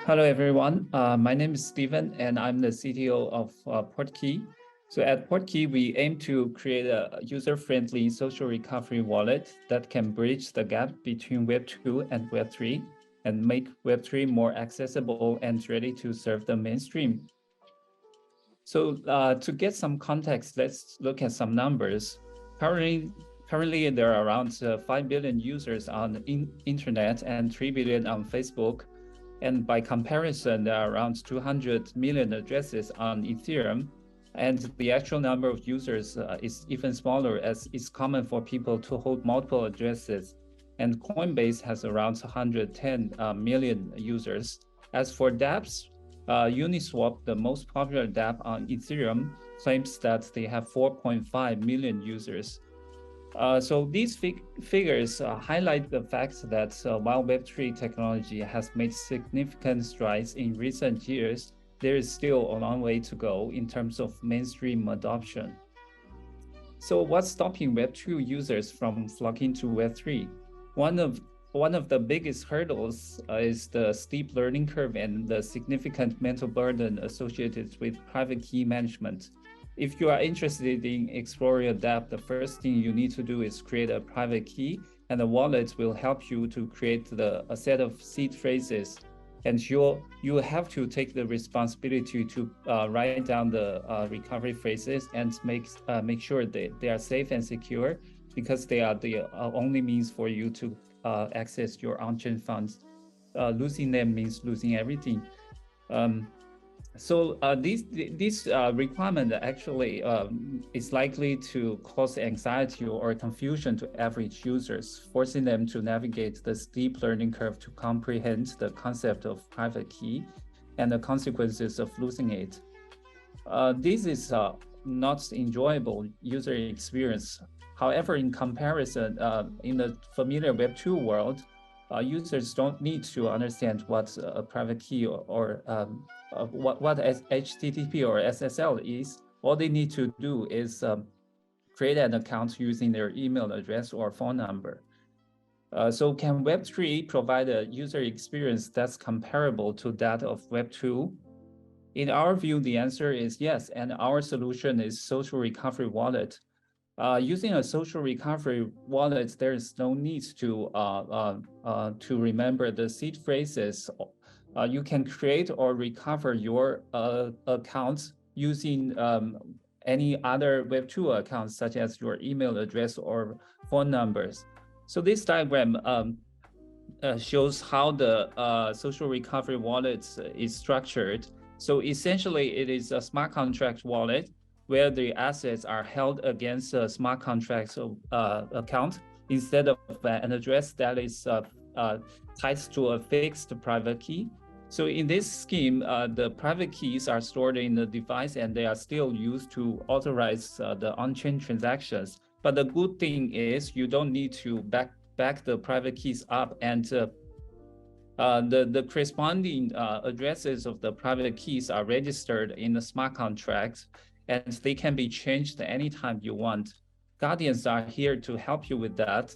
Hello, everyone. My name is Steven, and I'm the CTO of Portkey. So at Portkey, we aim to create a user-friendly social recovery wallet that can bridge the gap between Web 2 and Web 3 and make Web 3 more accessible and ready to serve the mainstream. So to get some context, let's look at some numbers. Currently there are around 5 billion users on the internet and 3 billion on Facebook. And by comparison, there are around 200 million addresses on Ethereum. And the actual number of users is even smaller, as it's common for people to hold multiple addresses. And Coinbase has around 110 million users. As for dApps, Uniswap, the most popular dApp on Ethereum, claims that they have 4.5 million users. So these figures highlight the fact that while Web3 technology has made significant strides in recent years, there is still a long way to go in terms of mainstream adoption. So what's stopping Web2 users from flocking to Web3? One of the biggest hurdles is the steep learning curve and the significant mental burden associated with private key management. If you are interested in exploring a dApp, the first thing you need to do is create a private key, and the wallet will help you to create a set of seed phrases. And you have to take the responsibility to write down the recovery phrases and make sure they are safe and secure, because they are the only means for you to access your on-chain funds. Losing them means losing everything. So this requirement actually is likely to cause anxiety or confusion to average users, forcing them to navigate the steep learning curve to comprehend the concept of private key and the consequences of losing it. This is not enjoyable user experience. However, in comparison, in the familiar Web2 world, users don't need to understand what a private key or what HTTP or SSL is. All they need to do is create an account using their email address or phone number. So can Web3 provide a user experience that's comparable to that of Web2? In our view, the answer is yes, and our solution is Social Recovery Wallet. Using a social recovery wallet, there is no need to remember the seed phrases. You can create or recover your accounts using any other Web2 accounts, such as your email address or phone numbers. So this diagram shows how the social recovery wallet is structured. So essentially, it is a smart contract wallet where the assets are held against a smart contract account instead of an address that is tied to a fixed private key. So in this scheme, the private keys are stored in the device and they are still used to authorize the on-chain transactions. But the good thing is you don't need to back the private keys up, and the corresponding addresses of the private keys are registered in the smart contract, and they can be changed anytime you want. Guardians are here to help you with that.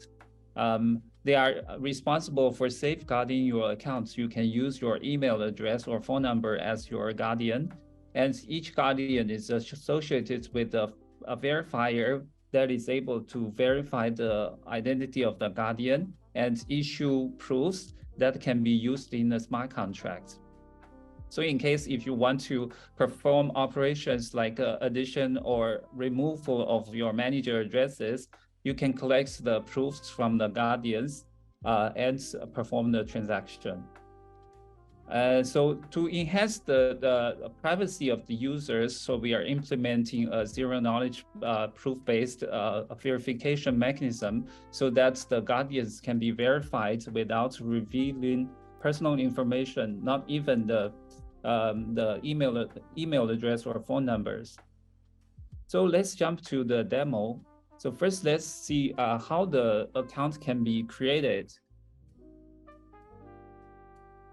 They are responsible for safeguarding your accounts. You can use your email address or phone number as your guardian, and each guardian is associated with a verifier that is able to verify the identity of the guardian and issue proofs that can be used in the smart contract. So in case if you want to perform operations like addition or removal of your manager addresses, you can collect the proofs from the guardians and perform the transaction. So to enhance the privacy of the users, so we are implementing a zero-knowledge proof-based verification mechanism so that the guardians can be verified without revealing personal information, not even the email address or phone numbers. So let's jump to the demo. So first, let's see how the account can be created.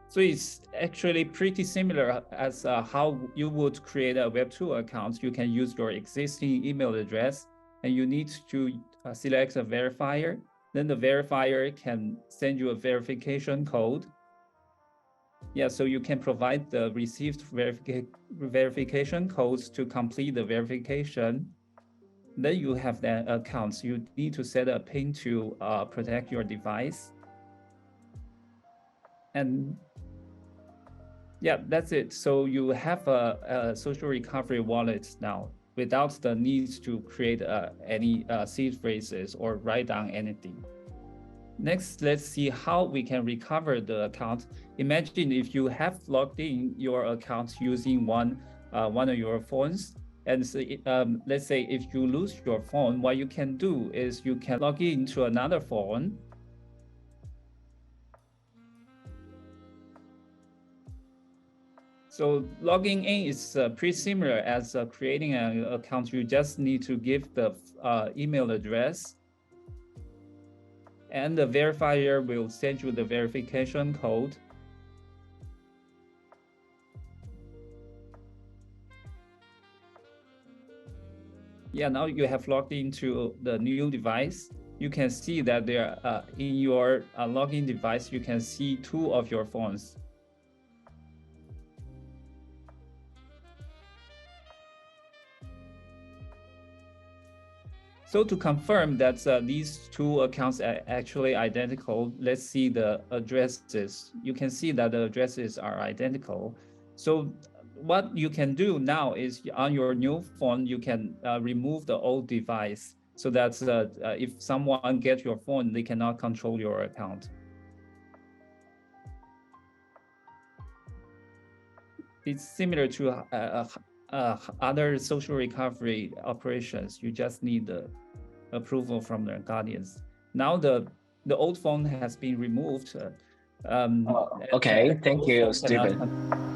So it's actually pretty similar as how you would create a Web2 account. You can use your existing email address, and you need to select a verifier. Then the verifier can send you a verification code. Yeah, so you can provide the received verification codes to complete the verification. Then you have the accounts. You need to set a PIN to protect your device. And yeah, that's it. So you have a social recovery wallet now without the need to create any seed phrases or write down anything. Next, let's see how we can recover the account. Imagine if you have logged in your account using one of your phones, and so, let's say if you lose your phone, what you can do is you can log into another phone. So logging in is pretty similar as creating an account. You just need to give the email address, and the verifier will send you the verification code. Yeah, now you have logged into the new device. You can see that there in your login device, you can see 2 of your phones. So to confirm that these 2 accounts are actually identical, let's see the addresses. You can see that the addresses are identical. So what you can do now is on your new phone, you can remove the old device so that if someone gets your phone, they cannot control your account. It's similar to other social recovery operations. You just need the approval from their guardians. Now the old phone has been removed. Okay, thank you, Cannot Stephen.